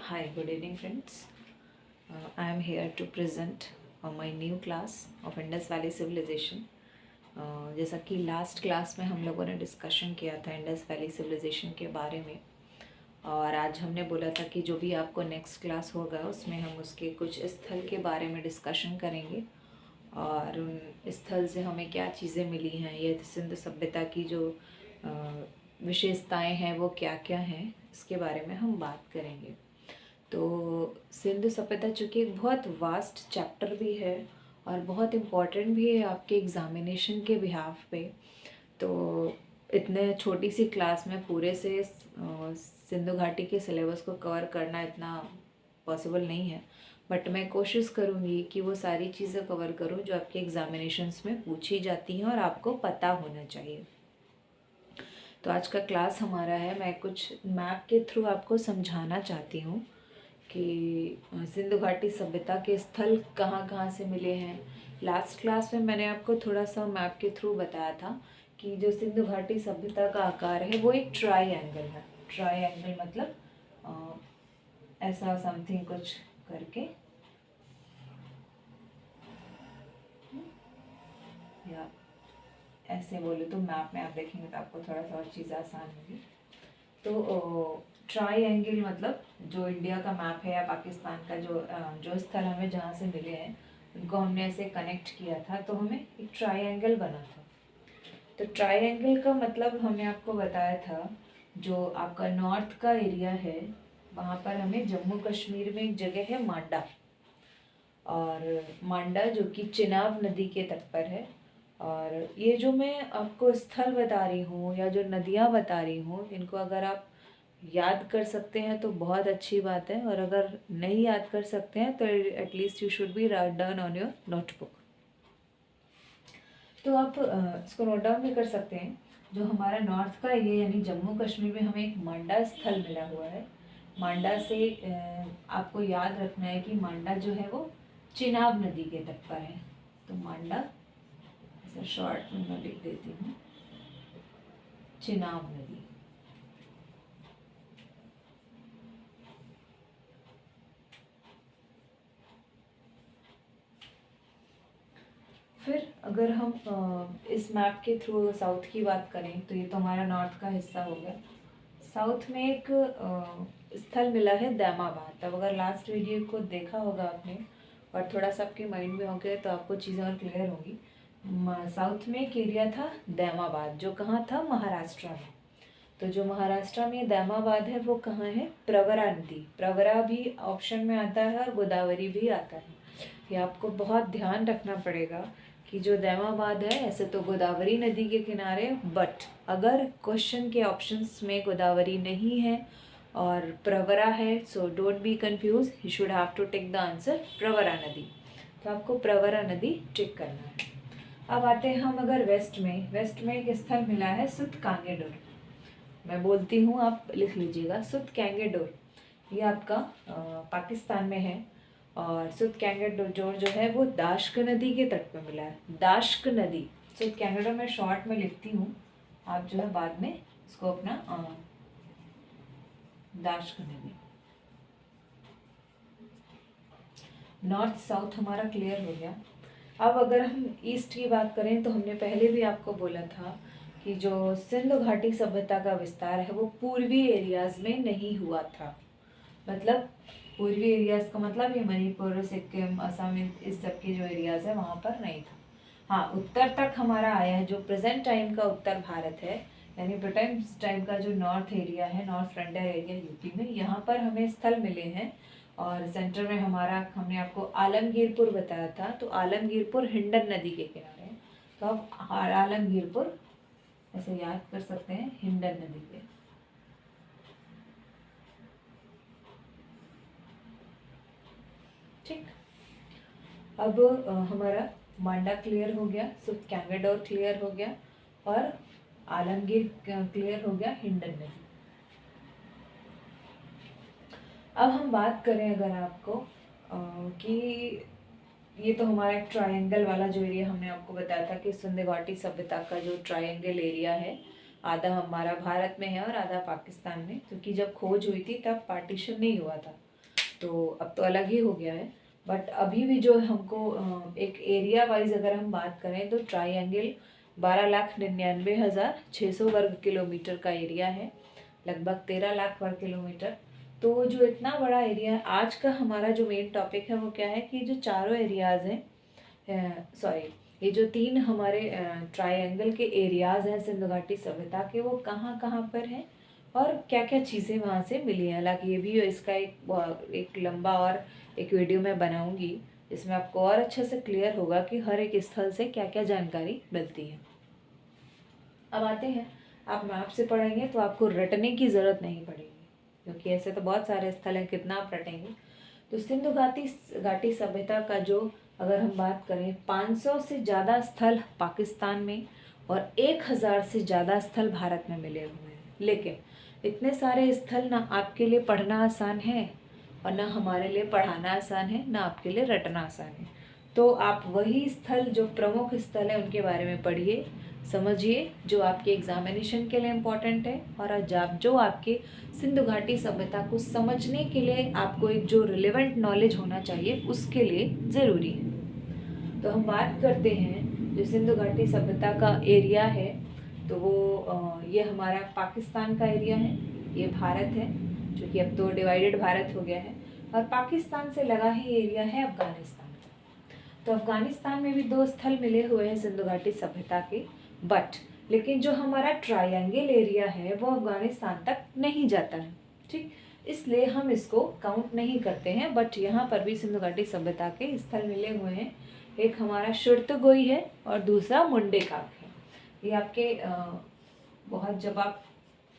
Hi, good evening, friends. I am here to present my new class of Indus Valley Civilization. जैसा कि last class में हम लोगों ने डिस्कशन किया था इंडस वैली सिविलाइजेशन के बारे में, और आज हमने बोला था कि जो भी आपको नेक्स्ट क्लास होगा उसमें हम उसके कुछ स्थल के बारे में डिस्कशन करेंगे और उन स्थल से हमें क्या चीज़ें मिली हैं, ये सिंधु सभ्यता की जो विशेषताएं हैं वो क्या क्या हैं, इसके बारे में हम बात करेंगे। तो सिंधु सभ्यता चूँकि एक बहुत वास्ट चैप्टर भी है और बहुत इम्पॉर्टेंट भी है आपके एग्ज़ामिनेशन के बिहाफ पे, तो इतने छोटी सी क्लास में पूरे से सिंधु घाटी के सिलेबस को कवर करना इतना पॉसिबल नहीं है, बट मैं कोशिश करूँगी कि वो सारी चीज़ें कवर करूँ जो आपके एग्ज़ामिनेशंस में पूछी जाती हैं और आपको पता होना चाहिए। तो आज का क्लास हमारा है, मैं कुछ मैप के थ्रू आपको समझाना चाहती हूँ कि सिंधु घाटी सभ्यता के स्थल कहाँ कहाँ से मिले हैं। लास्ट क्लास में मैंने आपको थोड़ा सा मैप के थ्रू बताया था कि जो सिंधु घाटी सभ्यता का आकार है वो एक ट्रायंगल है। ट्रायंगल मतलब ऐसा समथिंग कुछ करके, या ऐसे बोले तो मैप में आप देखेंगे तो आपको थोड़ा सा और चीज़ आसान होगी। तो ट्रायंगल मतलब जो इंडिया का मैप है या पाकिस्तान का जो स्थल हमें जहाँ से मिले हैं उनको हमने ऐसे कनेक्ट किया था तो हमें एक ट्रायंगल बना था। तो ट्रायंगल का मतलब हमने आपको बताया था, जो आपका नॉर्थ का एरिया है वहाँ पर हमें जम्मू कश्मीर में एक जगह है मांडा, और मांडा जो कि चिनाब नदी के तट पर है। और ये जो मैं आपको स्थल बता रही हूँ या जो नदियाँ बता रही हूँ, इनको अगर आप याद कर सकते हैं तो बहुत अच्छी बात है, और अगर नहीं याद कर सकते हैं तो at least you should be write down on your notebook. तो आप इसको नोट डाउन भी कर सकते हैं। जो हमारा नॉर्थ का एरिया यानी जम्मू कश्मीर में हमें एक मांडा स्थल मिला हुआ है। मांडा से आपको याद रखना है कि मांडा जो है वो चिनाब नदी के तट पर है। तो मांडा ऐसा शॉर्ट में मैं लिख देती हूँ, चिनाब नदी। फिर अगर हम इस मैप के थ्रू साउथ की बात करें तो ये तो हमारा नॉर्थ का हिस्सा हो गया। साउथ में एक स्थल मिला है दैमाबाद। तब अगर लास्ट वीडियो को देखा होगा आपने और थोड़ा सा आपके माइंड में हो गया तो आपको चीज़ें और क्लियर होंगी। साउथ में एक एरिया था दैमाबाद, जो कहाँ था, महाराष्ट्र में। तो जो महाराष्ट्र में दैमाबाद है वो कहाँ है, प्रवरा नदी। प्रवरा भी ऑप्शन में आता है और गोदावरी भी आता है। ये आपको बहुत ध्यान रखना पड़ेगा कि जो दैमाबाद है ऐसे तो गोदावरी नदी के किनारे, बट अगर क्वेश्चन के ऑप्शंस में गोदावरी नहीं है और प्रवरा है, so don't be confuse, you should have to take the answer Pravara नदी। तो आपको प्रवरा नदी टिक करना है। अब आते हैं हम अगर वेस्ट में एक स्थल मिला है सुत कांगेडोर। मैं बोलती हूँ, आप लिख लीजिएगा, सुत कैंगेडोर। ये आपका पाकिस्तान में है। और सुत कैंगेडोर जो है वो दाश्क नदी के तट पर मिला है। दाश्क नदी, सुत कैंगेडोर मैं शॉर्ट में लिखती हूँ, आप जो है बाद में इसको अपना दाश्क नदी। नॉर्थ साउथ हमारा क्लियर हो गया। अब अगर हम ईस्ट की बात करें तो हमने पहले भी आपको बोला था कि जो सिंधु घाटी सभ्यता का विस्तार है वो पूर्वी एरियाज में नहीं हुआ था। मतलब पूर्वी एरियाज का मतलब ये मणिपुर, सिक्किम, असम, इस सब के जो एरियाज है वहाँ पर नहीं था। हाँ, उत्तर तक हमारा आया है, जो प्रेजेंट टाइम का उत्तर भारत है, यानी ब्रिटेन टाइम का जो नॉर्थ एरिया है, नॉर्थ फ्रंटियर एरिया यूपी में, यहाँ पर हमें स्थल मिले हैं। और सेंटर में हमारा, हमने आपको आलमगीरपुर बताया था, तो आलमगीरपुर हिंडन नदी के किनारे है। तो आप आलमगीरपुर ऐसे याद कर सकते हैं, हिंडन नदी पे। ठीक, अब हमारा मांडा क्लियर हो गया, सुत कैंगेडोर क्लियर हो गया, और आलमगीर क्लियर हो गया, हिंडन नदी। अब हम बात करें अगर आपको कि ये तो हमारा एक ट्रायंगल वाला जो एरिया हमने आपको बताया था कि सिंधु घाटी सभ्यता का जो ट्रायंगल एरिया है, आधा हमारा भारत में है और आधा पाकिस्तान में, क्योंकि जब खोज हुई थी तब पार्टीशन नहीं हुआ था। तो अब तो अलग ही हो गया है। बट अभी भी जो हमको एक एरिया वाइज अगर हम बात करें तो ट्राइंगल 12,99,600 वर्ग किलोमीटर का एरिया है, लगभग 13 लाख वर्ग किलोमीटर। तो जो इतना बड़ा एरिया है, आज का हमारा जो मेन टॉपिक है वो क्या है कि जो चारों एरियाज़ हैं, सॉरी, ये जो 3 हमारे ट्रायंगल के एरियाज़ हैं सिंधु घाटी सभ्यता के, वो कहाँ कहाँ पर हैं और क्या क्या चीज़ें वहाँ से मिली हैं। हालांकि ये भी इसका एक लंबा और एक वीडियो मैं बनाऊंगी जिसमें आपको और अच्छे से क्लियर होगा कि हर एक स्थल से क्या क्या जानकारी मिलती है। अब आते हैं, आप मैप से पढ़ेंगे तो आपको रटने की ज़रूरत नहीं पड़ेगी, क्योंकि ऐसे तो बहुत सारे स्थल हैं, कितना आप रटेंगे। तो सिंधु घाटी सभ्यता का जो अगर हम बात करें, 500 से ज़्यादा स्थल पाकिस्तान में और 1000 से ज़्यादा स्थल भारत में मिले हुए हैं। लेकिन इतने सारे स्थल ना आपके लिए पढ़ना आसान है और ना हमारे लिए पढ़ाना आसान है, ना आपके लिए रटना आसान है। तो आप वही स्थल जो प्रमुख स्थल है उनके बारे में पढ़िए, समझिए, जो आपके एग्जामिनेशन के लिए इम्पोर्टेंट है और जो आपके सिंधु घाटी सभ्यता को समझने के लिए आपको एक जो रिलेवेंट नॉलेज होना चाहिए उसके लिए ज़रूरी है। तो हम बात करते हैं जो सिंधु घाटी सभ्यता का एरिया है, तो वो ये हमारा पाकिस्तान का एरिया है, ये भारत है, जो कि अब तो डिवाइडेड भारत हो गया है, और पाकिस्तान से लगा ही एरिया है अफगानिस्तान का। तो अफगानिस्तान में भी 2 स्थल मिले हुए हैं सिंधु घाटी सभ्यता के, बट लेकिन जो हमारा ट्रायंगल एरिया है वो अफगानिस्तान तक नहीं जाता है, ठीक, इसलिए हम इसको काउंट नहीं करते हैं। बट यहाँ पर भी सिंधु घाटी सभ्यता के स्थल मिले हुए हैं, एक हमारा शुर्तगोई है और दूसरा मुंडेकाक है। ये आपके बहुत, जब आप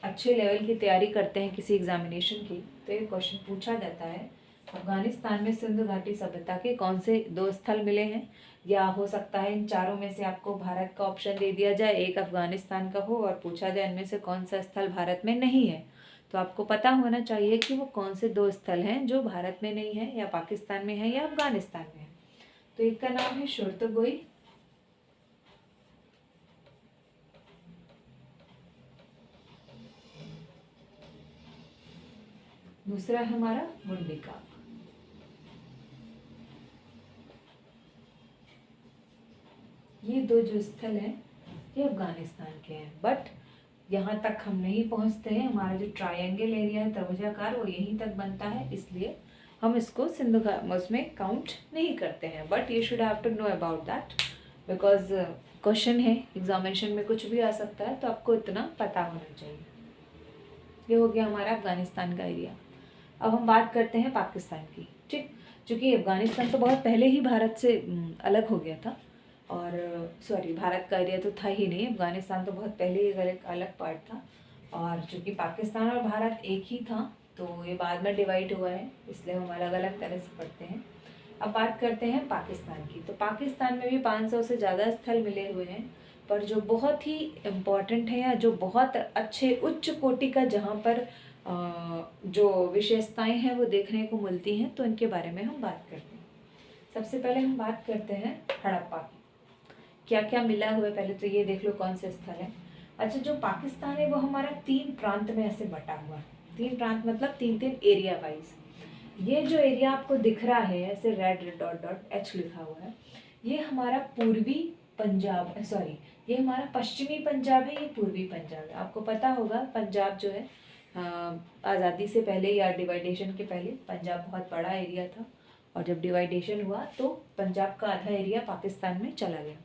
अच्छे लेवल की तैयारी करते हैं किसी एग्जामिनेशन की, तो ये क्वेश्चन पूछा जाता है अफगानिस्तान में सिंधु घाटी सभ्यता के कौन से 2 स्थल मिले हैं, या हो सकता है इन चारों में से आपको भारत का ऑप्शन दे दिया जाए, एक अफगानिस्तान का हो और पूछा जाए इनमें से कौन सा स्थल भारत में नहीं है। तो आपको पता होना चाहिए कि वो कौन से 2 स्थल हैं जो भारत में नहीं है, या पाकिस्तान में है, या अफगानिस्तान में है। तो एक का नाम है शुर्तगोई, दूसरा है हमारा मुंडेकाक। ये 2 जो स्थल हैं ये अफगानिस्तान के हैं, बट यहाँ तक हम नहीं पहुँचते हैं। हमारा जो ट्रायंगल एरिया है त्रिभुजाकार, वो यहीं तक बनता है, इसलिए हम इसको उसमें काउंट नहीं करते हैं। But you should have to know about that, because question है, एग्जामिनेशन में कुछ भी आ सकता है, तो आपको इतना पता होना चाहिए। ये हो गया हमारा अफगानिस्तान का एरिया। अब हम बात करते हैं पाकिस्तान की, ठीक, क्योंकि अफगानिस्तान तो बहुत पहले ही भारत से अलग हो गया था, और सॉरी, भारत का एरिया तो था ही नहीं, अफगानिस्तान तो बहुत पहले ही अलग पार्ट था। और चूँकि पाकिस्तान और भारत एक ही था, तो ये बाद में डिवाइड हुआ है, इसलिए हम अलग अलग तरह से पढ़ते हैं। अब बात करते हैं पाकिस्तान की। तो पाकिस्तान में भी 500 से ज़्यादा स्थल मिले हुए हैं, पर जो बहुत ही इम्पॉर्टेंट है या जो बहुत अच्छे उच्च कोटि का जहाँ पर जो विशेषताएं हैं वो देखने को मिलती हैं, तो इनके बारे में हम बात करते हैं। सबसे पहले हम बात करते हैं हड़प्पा की, क्या क्या मिला हुआ है। पहले तो ये देख लो कौन से स्थल है। अच्छा, जो पाकिस्तान है वो हमारा 3 प्रांत में ऐसे बटा हुआ है। 3 प्रांत मतलब 3-3 एरिया वाइज। ये जो एरिया आपको दिख रहा है ऐसे रेड डॉट डॉट एच लिखा हुआ है, ये हमारा पूर्वी पंजाब, सॉरी, ये हमारा पश्चिमी पंजाब है, ये पूर्वी पंजाब है। आपको पता होगा पंजाब जो है आज़ादी से पहले या डिवाइडेशन के पहले पंजाब बहुत बड़ा एरिया था, और जब डिवाइडेशन हुआ तो पंजाब का आधा एरिया पाकिस्तान में चला गया।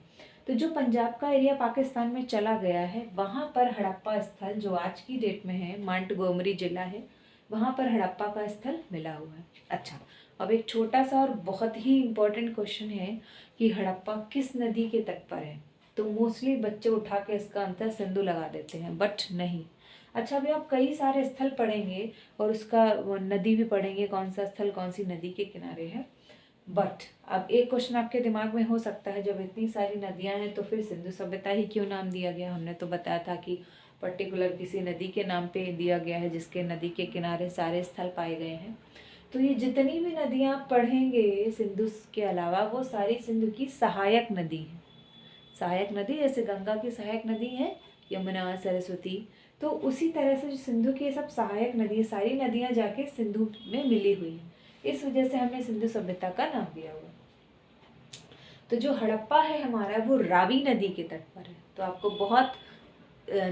तो जो पंजाब का एरिया पाकिस्तान में चला गया है, वहाँ पर हड़प्पा स्थल जो आज की डेट में है, मांटगोमरी जिला है, वहाँ पर हड़प्पा का स्थल मिला हुआ है। अच्छा, अब एक छोटा सा और बहुत ही इम्पोर्टेंट क्वेश्चन है कि हड़प्पा किस नदी के तट पर है। तो मोस्टली बच्चे उठा के इसका आंसर सिंधु लगा देते हैं, बट नहीं। अच्छा, अभी आप कई सारे स्थल पढ़ेंगे और उसका नदी भी पढ़ेंगे, कौन सा स्थल कौन सी नदी के किनारे है। बट अब एक क्वेश्चन आपके दिमाग में हो सकता है, जब इतनी सारी नदियां हैं तो फिर सिंधु सभ्यता ही क्यों नाम दिया गया। हमने तो बताया था कि पर्टिकुलर किसी नदी के नाम पे दिया गया है, जिसके नदी के किनारे सारे स्थल पाए गए हैं। तो ये जितनी भी नदियाँ आप पढ़ेंगे सिंधु के अलावा, वो सारी सिंधु की सहायक नदी हैं। सहायक नदी जैसे गंगा की सहायक नदी है यमुना, सरस्वती, तो उसी तरह से जो सिंधु की सब सहायक नदी, सारी नदियाँ जाके सिंधु में मिली हुई हैं। इस वजह से हमने सिंधु सभ्यता का नाम दिया हुआ। तो जो हड़प्पा है हमारा वो रावी नदी के तट पर है। तो आपको बहुत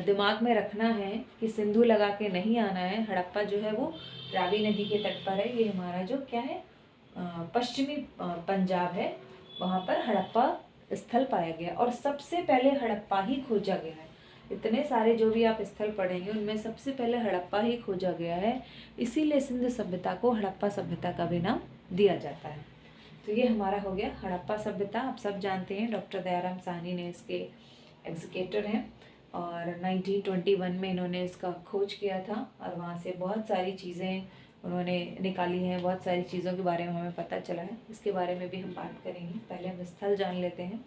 दिमाग में रखना है कि सिंधु लगा के नहीं आना है। हड़प्पा जो है वो रावी नदी के तट पर है। ये हमारा जो क्या है पश्चिमी पंजाब है, वहाँ पर हड़प्पा स्थल पाया गया और सबसे पहले हड़प्पा ही खोजा गया है। इतने सारे जो भी आप स्थल पढ़ेंगे उनमें सबसे पहले हड़प्पा ही खोजा गया है, इसीलिए सिंधु सभ्यता को हड़प्पा सभ्यता का भी नाम दिया जाता है। तो ये हमारा हो गया हड़प्पा सभ्यता। आप सब जानते हैं डॉक्टर दयाराम साहनी ने इसके एग्जीक्यूटर हैं और 1921 में इन्होंने इसका खोज किया था और वहाँ से बहुत सारी चीज़ें उन्होंने निकाली हैं, बहुत सारी चीज़ों के बारे में हमें पता चला है। इसके बारे में भी हम बात करेंगे। पहले हम स्थल जान लेते हैं।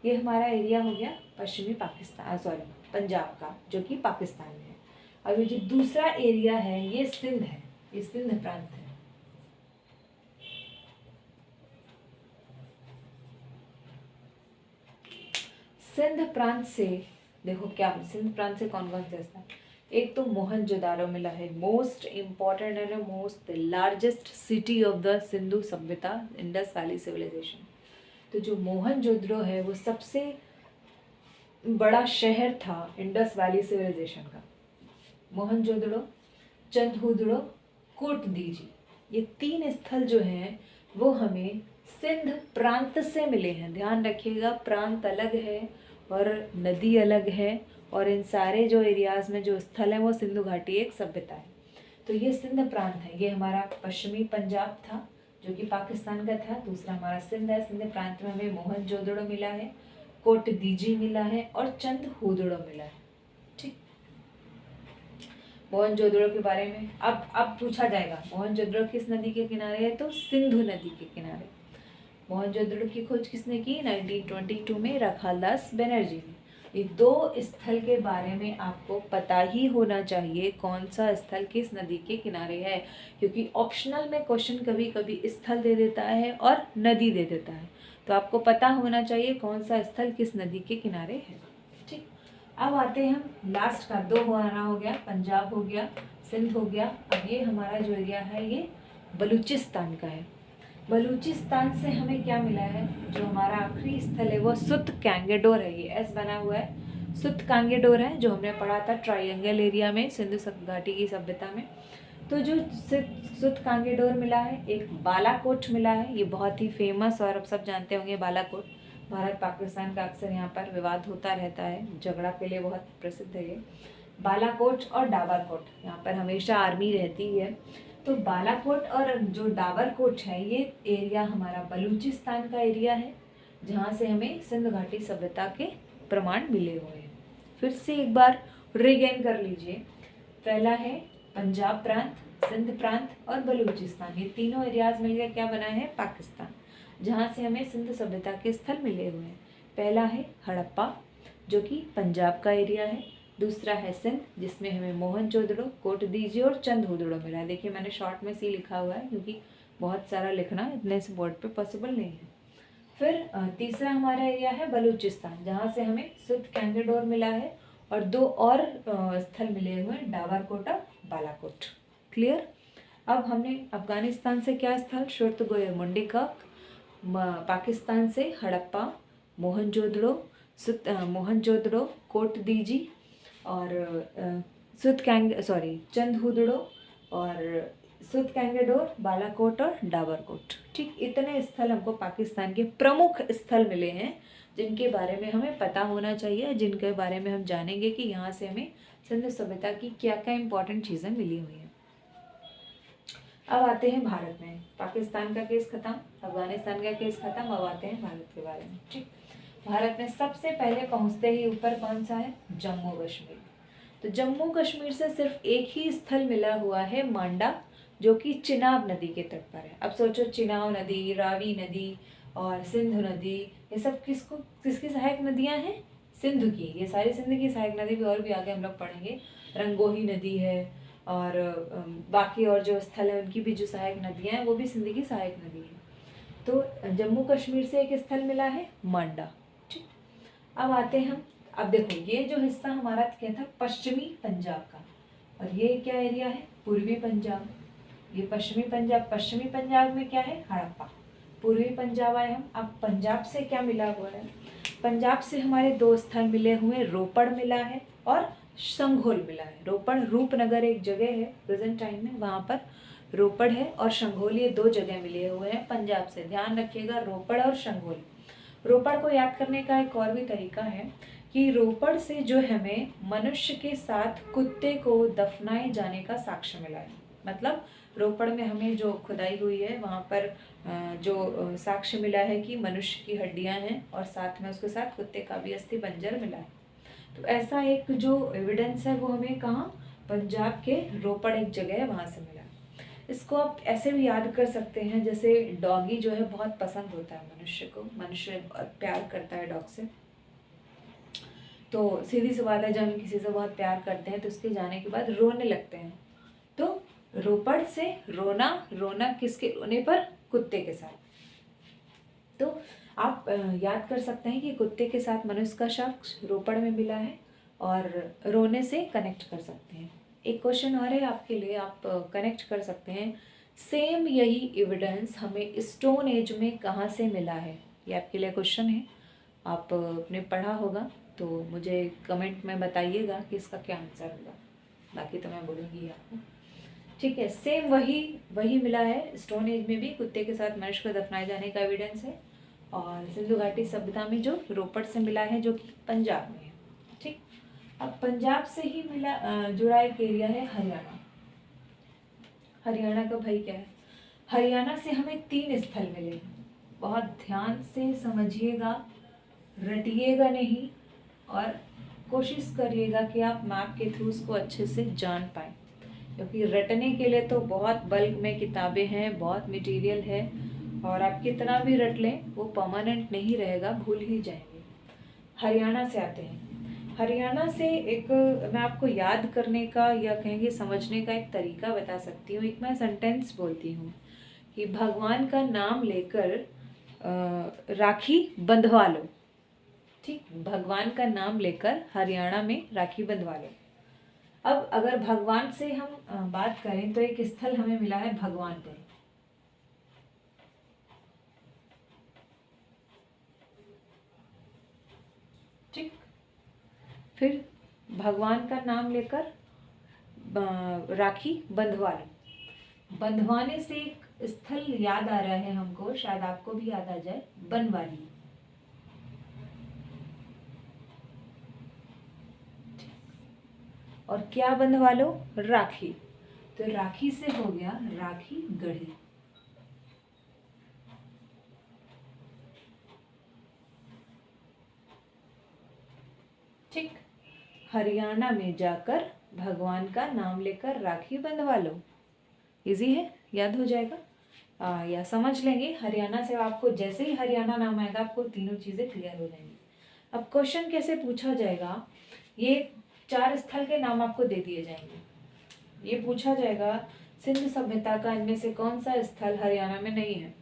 ये हमारा एरिया हो गया पश्चिमी पाकिस्तान पंजाब का, जो कि पाकिस्तान में है। और ये जो दूसरा एरिया है ये सिंध है, ये सिंध प्रांत है। सिंध प्रांत से देखो क्या, सिंध प्रांत से कौन कौन से स्थल, एक तो मोहनजोदारो मिला है, most important and most largest city of the Sindhu सभ्यता, इंडस वैली सिविलाइजेशन। तो जो मोहनजोदड़ो है वो सबसे बड़ा शहर था इंडस वैली सिविलाइजेशन का। मोहनजोदड़ो, चंदहुदड़ो, कोटदीजी, ये 3 स्थल जो हैं वो हमें सिंध प्रांत से मिले हैं। ध्यान रखिएगा, प्रांत अलग है और नदी अलग है और इन सारे जो एरियाज़ में जो स्थल है वो सिंधु घाटी एक सभ्यता है। तो ये सिंध प्रांत है। ये हमारा पश्चिमी पंजाब था जो कि पाकिस्तान का था। दूसरा हमारा सिंध है। सिंध प्रांत में हमें मोहनजोदड़ो मिला है, कोटदीजी मिला है और चंदहुदड़ो मिला है। ठीक, मोहनजोदड़ो के बारे में अब पूछा जाएगा मोहनजोदड़ो किस नदी के किनारे है, तो सिंधु नदी के किनारे। मोहनजोदड़ो की खोज किसने की, 1922 में रखालदास बनर्जी ने। ये 2 स्थल के बारे में आपको पता ही होना चाहिए कौन सा स्थल किस नदी के किनारे है, क्योंकि ऑप्शनल में क्वेश्चन कभी कभी स्थल दे देता है और नदी दे देता है। तो आपको पता होना चाहिए कौन सा स्थल किस नदी के किनारे है। ठीक, अब आते हैं हम लास्ट का, 2 हमारा हो गया, पंजाब हो गया, सिंध हो गया। अब ये हमारा जो एरिया है ये बलूचिस्तान का है। बलूचिस्तान से हमें क्या मिला है, जो हमारा आखिरी स्थल है वो सुत कैंगेडोर है। ये एस बना हुआ है, सुत कैंगेडोर है, जो हमने पढ़ा था ट्रायंगल एरिया में सिंधु घाटी की सभ्यता में। तो जो सुत कैंगेडोर मिला है, एक बालाकोट मिला है। ये बहुत ही फेमस और अब सब जानते होंगे बालाकोट। भारत पाकिस्तान का अक्सर यहाँ पर विवाद होता रहता है, झगड़ा के लिए बहुत प्रसिद्ध है ये बालाकोट और डाबरकोट। यहाँ पर हमेशा आर्मी रहती है। तो बालाकोट और जो डाबरकोट है ये एरिया हमारा बलूचिस्तान का एरिया है, जहाँ से हमें सिंध घाटी सभ्यता के प्रमाण मिले हुए हैं। फिर से एक बार रिगेन कर लीजिए। पहला है पंजाब प्रांत, सिंध प्रांत और बलूचिस्तान। ये तीनों एरियाज मिलकर क्या बना है, पाकिस्तान, जहाँ से हमें सिंध सभ्यता के स्थल मिले हुए हैं। पहला है हड़प्पा जो कि पंजाब का एरिया है। दूसरा है सिंध जिसमें हमें मोहनजोदड़ो, कोटदीजी और चंदहुदड़ो मिला है। देखिए मैंने शॉर्ट में सी लिखा हुआ है क्योंकि बहुत सारा लिखना इतने से बोर्ड पे पॉसिबल नहीं है। फिर तीसरा हमारा एरिया है बलूचिस्तान, जहाँ से हमें सुत कैंगेडोर मिला है और 2 और स्थल मिले हुए हैं, डाबरकोट और बालाकोट। क्लियर। अब हमने अफगानिस्तान से क्या स्थल, शुर्तगोयर मुंडिकक, पाकिस्तान से हड़प्पा, मोहनजोदड़ो, कोटदीजी और चंदहुदड़ो और सुत कैंगेडोर, बालाकोट और डाबरकोट। ठीक, इतने स्थल हमको पाकिस्तान के प्रमुख स्थल मिले हैं जिनके बारे में हमें पता होना चाहिए, जिनके बारे में हम जानेंगे कि यहाँ से हमें सिंधु सभ्यता की क्या क्या इंपॉर्टेंट चीज़ें मिली हुई हैं। अब आते हैं भारत में। पाकिस्तान का केस खत्म, अफगानिस्तान का केस खत्म, अब आते हैं भारत के बारे में। ठीक, भारत में सबसे पहले पहुंचते ही ऊपर कौन सा है, जम्मू कश्मीर। तो जम्मू कश्मीर से सिर्फ एक ही स्थल मिला हुआ है, मांडा, जो कि चिनाब नदी के तट पर है। अब सोचो, चिनाब नदी, रावी नदी और सिंधु नदी, ये सब किसकी सहायक नदियां हैं, सिंधु की। ये सारी सिंधु की सहायक नदी भी और भी आगे हम लोग पढ़ेंगे। रंगोही नदी है और बाकी और जो स्थल है उनकी भी जो सहायक नदियां हैं वो भी सिंधु की सहायक नदी है। तो जम्मू कश्मीर से एक स्थल मिला है, मांडा। ठीक, अब आते हैं हम, अब देखो ये जो हिस्सा हमारा क्या था, पश्चिमी पंजाब का, और ये क्या एरिया है, पूर्वी पंजाब। ये पश्चिमी पंजाब में क्या है, हड़प्पा। पूर्वी पंजाब आए हम। अब पंजाब से क्या मिला हुआ है, पंजाब से हमारे दो स्थल मिले हुए, रोपड़ मिला है और संघोल मिला है। रोपड़ रूपनगर एक जगह है प्रेजेंट टाइम में, वहाँ पर रोपड़ है और संघोल, ये दो जगह मिले हुए हैं पंजाब से। ध्यान रखिएगा, रोपड़ और संघोल। रोपड़ को याद करने का एक और भी तरीका है कि रोपड़ से जो हमें मनुष्य के साथ कुत्ते को दफनाए जाने का साक्ष्य मिला है। मतलब रोपड़ में हमें जो खुदाई हुई है वहाँ पर जो साक्ष्य मिला है कि मनुष्य की हड्डियाँ हैं और साथ में उसके साथ कुत्ते का भी अस्थि पंजर मिला है। तो ऐसा एक जो एविडेंस है वो हमें कहाँ, पंजाब के रोपड़ एक जगह है वहाँ से मिला। इसको आप ऐसे भी याद कर सकते हैं, जैसे डॉगी जो है बहुत पसंद होता है मनुष्य को, मनुष्य प्यार करता है डॉग से। तो सीधी सी बात है, जब हम किसी से बहुत प्यार करते हैं तो उसके जाने के बाद रोने लगते हैं। तो रोपड़ से रोना, रोना किसके रोने पर, कुत्ते के साथ। तो आप याद कर सकते हैं कि कुत्ते के साथ मनुष्य का शख्स रोपड़ में मिला है और रोने से कनेक्ट कर सकते हैं। एक क्वेश्चन और है आपके लिए, आप कनेक्ट कर सकते हैं। सेम यही एविडेंस हमें स्टोन एज में कहाँ से मिला है, ये आपके लिए क्वेश्चन है। आप ने पढ़ा होगा तो मुझे कमेंट में बताइएगा कि इसका क्या आंसर होगा, बाकी तो मैं बोलूँगी आपको। ठीक है, सेम वही मिला है स्टोन एज में भी, कुत्ते के साथ मनुष्य को दफनाए जाने का एविडेंस है। और सिंधु घाटी सभ्यता में जो रोपड़ से मिला है, जो कि पंजाब में है। ठीक, अब पंजाब से ही मिला जुड़ा एक एरिया है हरियाणा। हरियाणा का भाई क्या है, हरियाणा से हमें 3 स्थल मिले हैं। बहुत ध्यान से समझिएगा, रटिएगा नहीं और कोशिश करिएगा कि आप मैप के थ्रू उसको अच्छे से जान पाएँ, क्योंकि रटने के लिए तो बहुत बल्क में किताबें हैं, बहुत मटेरियल है और आप कितना भी रट लें वो परमानेंट नहीं रहेगा, भूल ही जाएंगे। हरियाणा से आते हैं। हरियाणा से एक मैं आपको याद करने का या कहेंगे समझने का एक तरीका बता सकती हूँ। एक मैं सेंटेंस बोलती हूँ कि भगवान का नाम लेकर राखी बंधवा लो। ठीक, भगवान का नाम लेकर हरियाणा में राखी बंधवा लो। अब अगर भगवान से हम बात करें तो एक स्थल हमें मिला है भगवानपुर। ठीक, फिर भगवान का नाम लेकर राखी बंधवा लो। बंधवाने से एक स्थल याद आ रहा है हमको, शायद आपको भी याद आ जाए, बनवाली। और क्या बंधवा लो, राखी। तो राखी से हो गया राखी गढ़ी। ठीक, हरियाणा में जाकर भगवान का नाम लेकर राखी बंधवा लो। इजी है, याद हो जाएगा या समझ लेंगे। हरियाणा से आपको जैसे ही हरियाणा नाम आएगा आपको तीनों चीज़ें क्लियर हो जाएंगी। अब क्वेश्चन कैसे पूछा जाएगा, ये 4 स्थल के नाम आपको दे दिए जाएंगे। ये पूछा जाएगा सिंधु सभ्यता का इनमें से कौन सा स्थल हरियाणा में नहीं है।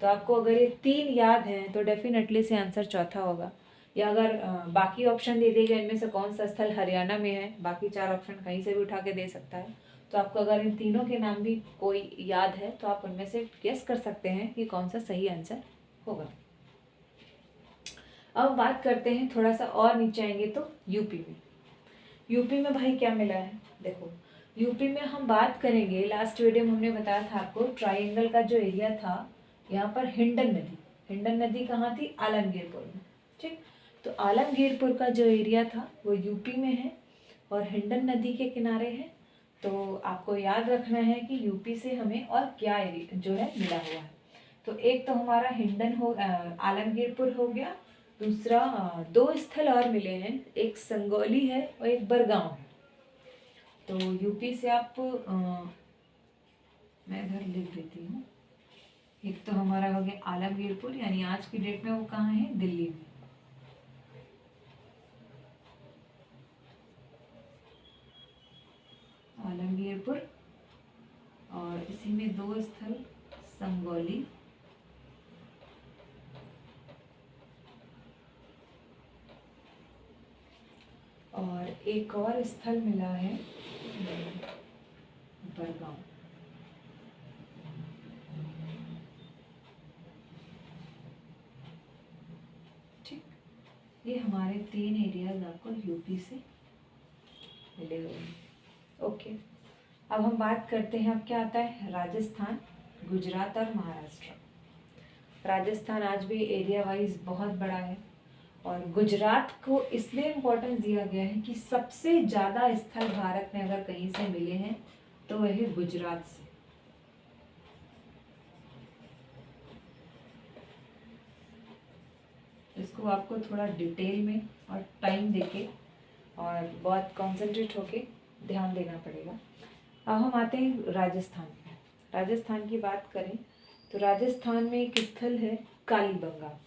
तो आपको अगर ये 3 याद हैं तो डेफिनेटली से आंसर चौथा होगा। या अगर बाकी ऑप्शन दे देगा इनमें से कौन सा स्थल हरियाणा में है, बाकी 4 ऑप्शन कहीं से भी उठा के दे सकता है। तो आपको अगर इन तीनों के नाम भी कोई याद है तो आप उनमें से गेस कर सकते हैं कि कौन सा सही आंसर होगा। अब बात करते हैं, थोड़ा सा और नीचे आएंगे तो यूपी में। यूपी में भाई क्या मिला है, देखो यूपी में हम बात करेंगे, लास्ट वीडियो में हमने बताया था आपको ट्राइंगल का जो एरिया था, यहाँ पर हिंडन नदी। हिंडन नदी कहाँ थी, आलमगीरपुर में। ठीक, तो आलमगीरपुर का जो एरिया था वो यूपी में है और हिंडन नदी के किनारे है। तो आपको याद रखना है कि यूपी से हमें और क्या एरिया जो है मिला हुआ है। तो एक तो हमारा हिंडन हो आलमगीरपुर हो गया, दूसरा 2 स्थल और मिले हैं, एक संगोली है और एक बरगांव है। तो यूपी से आप मैं इधर लिख देती हूँ, एक तो हमारा हो गया आलमगीरपुर, यानी आज की डेट में वो कहाँ है, दिल्ली में। आलमगीरपुर और इसी में 2 स्थल संगोली और एक और स्थल मिला है बरगांव। ये हमारे 3 एरियाज आपको यूपी से मिले हुए हैं। ओके, अब हम बात करते हैं, अब क्या आता है, राजस्थान, गुजरात और महाराष्ट्र। राजस्थान आज भी एरिया वाइज बहुत बड़ा है और गुजरात को इसलिए इम्पोर्टेंस दिया गया है कि सबसे ज़्यादा स्थल भारत में अगर कहीं से मिले हैं तो वह है गुजरात से। इसको आपको थोड़ा डिटेल में और टाइम देके और बहुत कंसंट्रेट होके ध्यान देना पड़ेगा। अब हम आते हैं राजस्थान में। राजस्थान की बात करें तो राजस्थान में एक स्थल है कालीबंगा,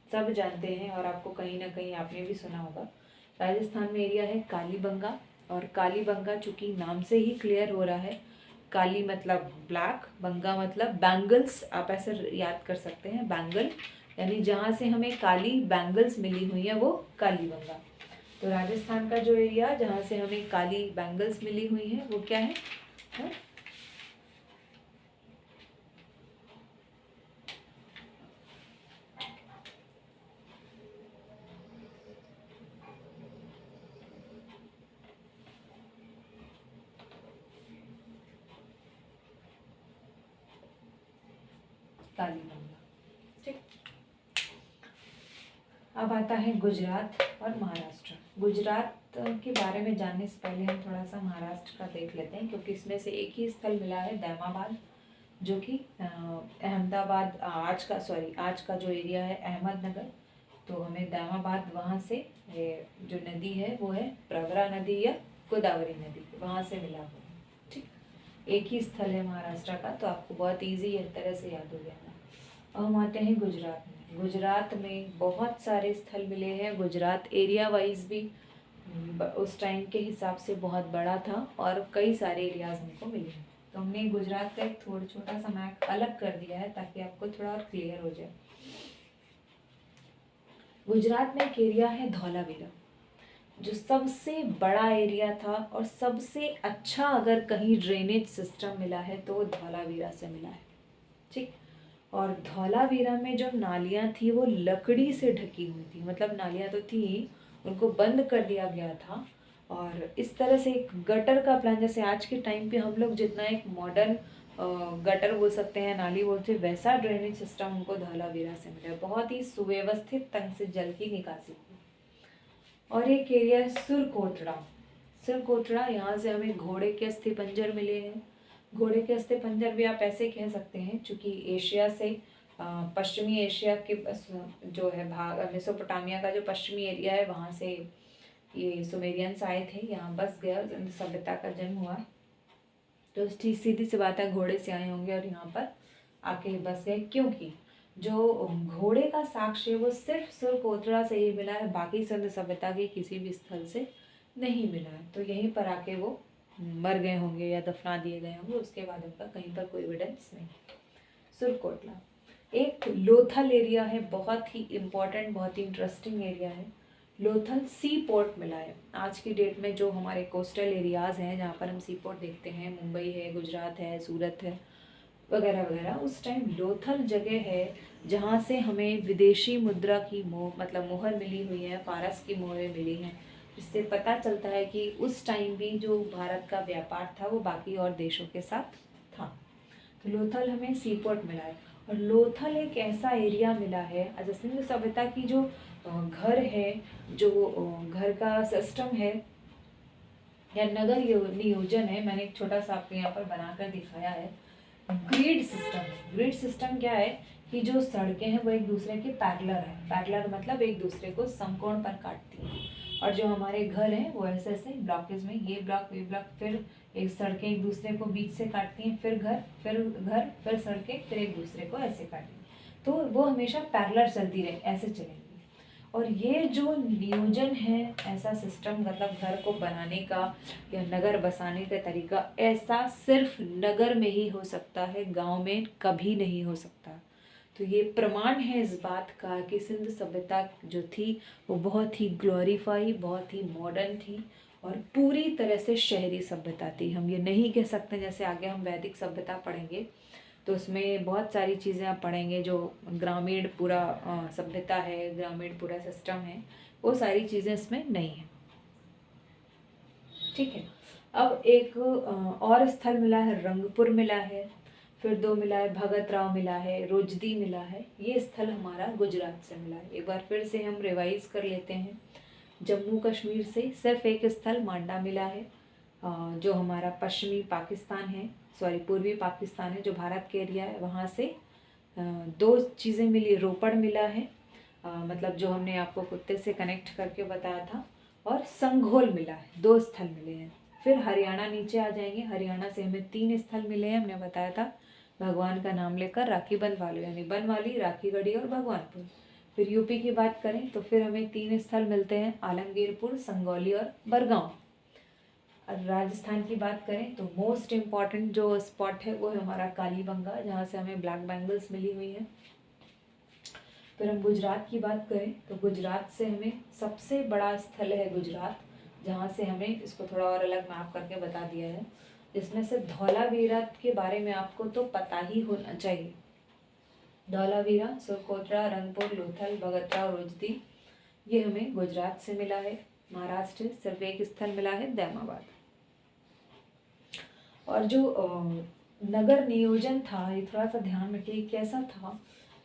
सब जानते हैं और आपको कहीं ना कहीं आपने भी सुना होगा। राजस्थान में एरिया है कालीबंगा, और कालीबंगा चूंकि नाम से ही क्लियर हो रहा है, काली मतलब ब्लैक, बंगा मतलब बैंगल्स, आप ऐसे याद कर सकते हैं, बैंगल यानी जहाँ से हमें काली बैंगल्स मिली हुई है वो कालीबंगा। तो राजस्थान का जो एरिया जहाँ से हमें काली बैंगल्स मिली हुई है वो क्या है, हा? कालीबंगा। ठीक, अब आता है गुजरात और महाराष्ट्र। गुजरात के बारे में जानने से पहले हम थोड़ा सा महाराष्ट्र का देख लेते हैं, क्योंकि इसमें से एक ही स्थल मिला है दैमाबाद, जो कि अहमदाबाद, आज का जो एरिया है अहमदनगर, तो हमें दैमाबाद वहाँ से जो नदी है वो है प्रवरा नदी या गोदावरी नदी, वहाँ से मिला हुआ है। ठीक, एक ही स्थल है महाराष्ट्र का, तो आपको बहुत ईजी एक तरह से याद हो गया। अब हम आते हैं गुजरात में। गुजरात में बहुत सारे स्थल मिले हैं। गुजरात एरिया वाइज भी उस टाइम के हिसाब से बहुत बड़ा था और कई सारे एरियाज हमको मिले हैं। तो हमने गुजरात का एक थोड़ा छोटा सा मैप अलग कर दिया है ताकि आपको थोड़ा और क्लियर हो जाए। गुजरात में एक एरिया है धौलावीरा, जो सबसे बड़ा एरिया था और सबसे अच्छा अगर कहीं ड्रेनेज सिस्टम मिला है तो धौलावीरा से मिला है। ठीक, और धौलावीरा में जो नालियाँ थी वो लकड़ी से ढकी हुई थी, मतलब नालियाँ तो थी, उनको बंद कर दिया गया था और इस तरह से एक गटर का प्लान, जैसे आज के टाइम पे हम लोग जितना एक मॉडर्न गटर बोल सकते हैं, नाली बोलते हैं, वैसा ड्रेनेज सिस्टम हमको धौलावीरा से मिला है। बहुत ही सुव्यवस्थित ढंग से जल की निकासी हुई। और एक एरिया है सुरकोटड़ा। सुरकोटड़ा, यहाँ से हमें घोड़े के अस्थि पंजर मिले हैं। घोड़े के अस्थि पंजर भी आप ऐसे कह सकते हैं, चूँकि एशिया से पश्चिमी एशिया के जो है भाग, मेसोपोटामिया का जो पश्चिमी एरिया है, वहाँ से ये सुमेरियंस आए थे, यहाँ बस गए और सभ्यता का जन्म हुआ। तो सीधी सी बात है, घोड़े से आए होंगे और यहाँ पर आके बस गए, क्योंकि जो घोड़े का साक्ष्य है वो सिर्फ सुरकोटड़ा से ही मिला है, बाकी सिंध सभ्यता के किसी भी स्थल से नहीं मिला है। तो यहीं पर आके वो मर गए होंगे या दफना दिए गए होंगे, उसके बाद उनका कहीं पर कोई एविडेंस नहीं। सुरकोटड़ा एक लोथल एरिया है, बहुत ही इम्पोर्टेंट, बहुत ही इंटरेस्टिंग एरिया है। लोथल सी पोर्ट मिला है। आज की डेट में जो हमारे कोस्टल एरियाज़ हैं जहाँ पर हम सी पोर्ट देखते हैं, मुंबई है, गुजरात है, सूरत है वगैरह वगैरह, उस टाइम लोथल जगह है जहाँ से हमें विदेशी मुद्रा की मतलब मोहर मिली हुई है, पारस की मोहरें मिली हैं, जिससे पता चलता है कि उस टाइम भी जो भारत का व्यापार था वो बाकी और देशों के साथ था। तो लोथल हमें सी पोर्ट मिला है। और लोथल एक ऐसा एरिया मिला है, सिंधु सभ्यता की जो घर है, जो घर का सिस्टम है या नगर नियोजन है, मैंने एक छोटा सा आपको यहाँ पर बनाकर दिखाया है। ग्रिड सिस्टम है। ग्रिड सिस्टम क्या है कि जो सड़कें हैं वो एक दूसरे के पैरेलल है। पैरेलल मतलब एक दूसरे को समकोण पर काटती हैं, और जो हमारे घर हैं वो ऐसे ऐसे ब्लॉकेज में, ये ब्लॉक वे ब्लॉक, फिर एक सड़कें एक दूसरे को बीच से काटती हैं, फिर घर, फिर सड़कें, फिर एक दूसरे को ऐसे काटेंगी, तो वो हमेशा पैरेलल चलती रहे, ऐसे चलेंगी। और ये जो नियोजन है, ऐसा सिस्टम, मतलब घर को बनाने का या नगर बसाने का तरीका, ऐसा सिर्फ नगर में ही हो सकता है, गांव में कभी नहीं हो सकता। तो ये प्रमाण है इस बात का कि सिंध सभ्यता जो थी वो बहुत ही ग्लोरीफाई, बहुत ही मॉडर्न थी और पूरी तरह से शहरी सभ्यता थी। हम ये नहीं कह सकते, जैसे आगे हम वैदिक सभ्यता पढ़ेंगे तो उसमें बहुत सारी चीज़ें आप पढ़ेंगे, जो ग्रामीण पूरा सभ्यता है, ग्रामीण पूरा सिस्टम है, वो सारी चीज़ें इसमें नहीं है। ठीक है। अब एक और स्थल मिला है, रंगपुर मिला है, फिर 2 मिला है, भगत राव मिला है, रोजदी मिला है। ये स्थल हमारा गुजरात से मिला है। एक बार फिर से हम रिवाइज कर लेते हैं। जम्मू कश्मीर से सिर्फ एक स्थल मांडा मिला है, जो हमारा पश्चिमी पाकिस्तान है, सॉरी पूर्वी पाकिस्तान है, जो भारत के एरिया है। वहाँ से 2 चीज़ें मिली, रोपड़ मिला है, मतलब जो हमने आपको कुत्ते से कनेक्ट करके बताया था, और संघोल मिला है। 2 स्थल मिले हैं। फिर हरियाणा नीचे आ जाएंगे। हरियाणा से हमें 3 स्थल मिले हैं। हमने बताया था भगवान का नाम लेकर राखी बंधवालो, यानी बनवाली, राखीगढ़ी और भगवानपुर। फिर यूपी की बात करें तो फिर हमें 3 स्थल मिलते हैं, आलमगीरपुर, संगौली और बरगांव। राजस्थान की बात करें तो मोस्ट इम्पॉर्टेंट जो स्पॉट है वो है हमारा कालीबंगा, जहाँ से हमें ब्लैक बैंगल्स मिली हुई हैं। फिर हम गुजरात की बात करें तो गुजरात से हमें सबसे बड़ा स्थल है गुजरात, जहाँ से हमें, इसको थोड़ा और अलग मैप करके बता दिया है, जिसमें से धौलावीरा के बारे में आपको तो पता ही होना चाहिए। धौलावीरा, सुरकोतरा, रंगपुर, लोथल, भगतराव, रोजदी, ये हमें गुजरात से मिला है। महाराष्ट्र सिर्फ एक स्थल मिला है, दैमाबाद। और जो नगर नियोजन था, ये थोड़ा सा ध्यान रखिए कैसा था।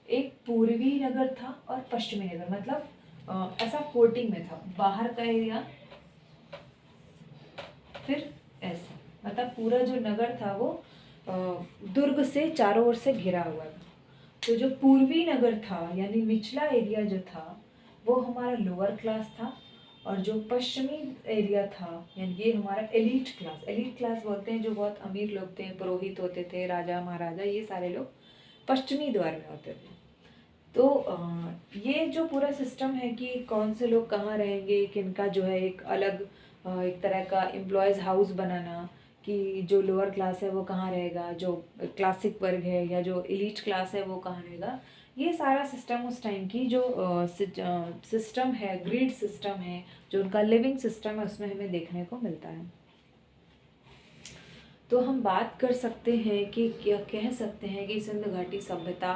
एक पूर्वी नगर था और पश्चिमी नगर, मतलब ऐसा कोटिंग में था, बाहर का एरिया, फिर ऐसा, मतलब पूरा जो नगर था वो दुर्ग से चारों ओर से घिरा हुआ था। तो जो पूर्वी नगर था, यानी निचला एरिया जो था, वो हमारा लोअर क्लास था, और जो पश्चिमी एरिया था, यानी ये हमारा एलीट क्लास। एलीट क्लास बोलते हैं जो बहुत अमीर लोग थे, पुरोहित होते थे, राजा महाराजा, ये सारे लोग पश्चिमी द्वार में होते थे। तो ये जो पूरा सिस्टम है कि कौन से लोग कहाँ रहेंगे, किनका जो है एक अलग एक तरह का एम्प्लॉयज़ हाउस बनाना, कि जो लोअर क्लास है वो कहाँ रहेगा, जो क्लासिक वर्ग है या जो एलीट क्लास है वो कहाँ रहेगा, ये सारा सिस्टम उस टाइम की जो सिस्टम है, ग्रिड सिस्टम है, जो उनका लिविंग सिस्टम है, उसमें हमें देखने को मिलता है। तो हम बात कर सकते हैं कि क्या कह सकते हैं कि सिंध घाटी सभ्यता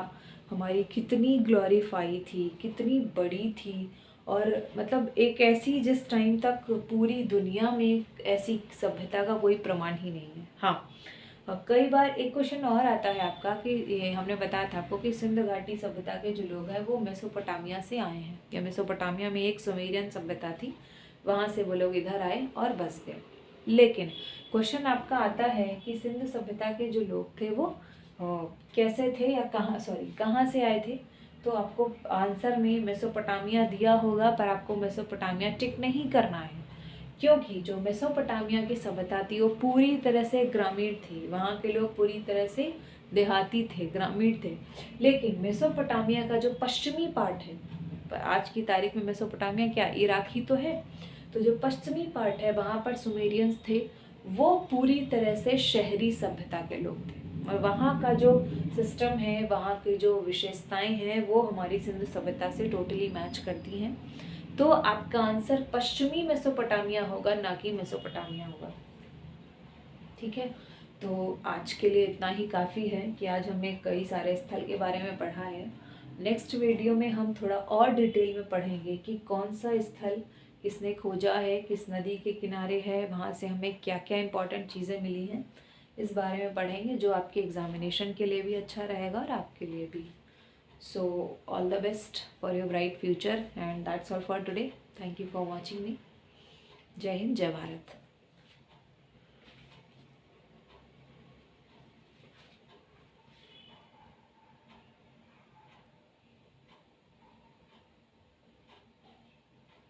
हमारी कितनी ग्लोरीफाई थी, कितनी बड़ी थी, और मतलब एक ऐसी जिस टाइम तक पूरी दुनिया में ऐसी सभ्यता का कोई प्रमाण ही नहीं है। हाँ, कई बार एक क्वेश्चन और आता है आपका कि ये हमने बताया था आपको कि सिंध घाटी सभ्यता के जो लोग हैं वो मेसोपोटामिया से आए हैं, या मेसोपोटामिया में एक सुमेरियन सभ्यता थी, वहाँ से वो लोग इधर आए और बस गए। लेकिन क्वेश्चन आपका आता है कि सिंध सभ्यता के जो लोग थे वो कैसे थे, या कहाँ से आए थे। तो आपको आंसर में मेसोपोटामिया दिया होगा, पर आपको मेसोपोटामिया टिक नहीं करना है, क्योंकि जो मेसोपोटामिया की सभ्यता थी वो पूरी तरह से ग्रामीण थी। वहाँ के लोग पूरी तरह से देहाती थे, ग्रामीण थे। लेकिन मेसोपोटामिया का जो पश्चिमी पार्ट है, आज की तारीख में मेसोपोटामिया क्या इराक ही तो है, तो जो पश्चिमी पार्ट है वहाँ पर सुमेरियंस थे, वो पूरी तरह से शहरी सभ्यता के लोग थे, और वहाँ का जो सिस्टम है, वहाँ की जो विशेषताएं हैं, वो हमारी सिंधु सभ्यता से टोटली मैच करती हैं। तो आपका आंसर पश्चिमी मेसोपोटामिया होगा, ना कि मेसोपोटामिया होगा। ठीक है, तो आज के लिए इतना ही काफ़ी है कि आज हमने कई सारे स्थल के बारे में पढ़ा है। नेक्स्ट वीडियो में हम थोड़ा और डिटेल में पढ़ेंगे कि कौन सा स्थल किसने खोजा है, किस नदी के किनारे है, वहाँ से हमें क्या क्या इंपॉर्टेंट चीज़ें मिली हैं, इस बारे में पढ़ेंगे, जो आपके एग्जामिनेशन के लिए भी अच्छा रहेगा और आपके लिए भी। So all the best for your bright future, and that's all for today. Thank you for watching me. जय हिंद, जय भारत।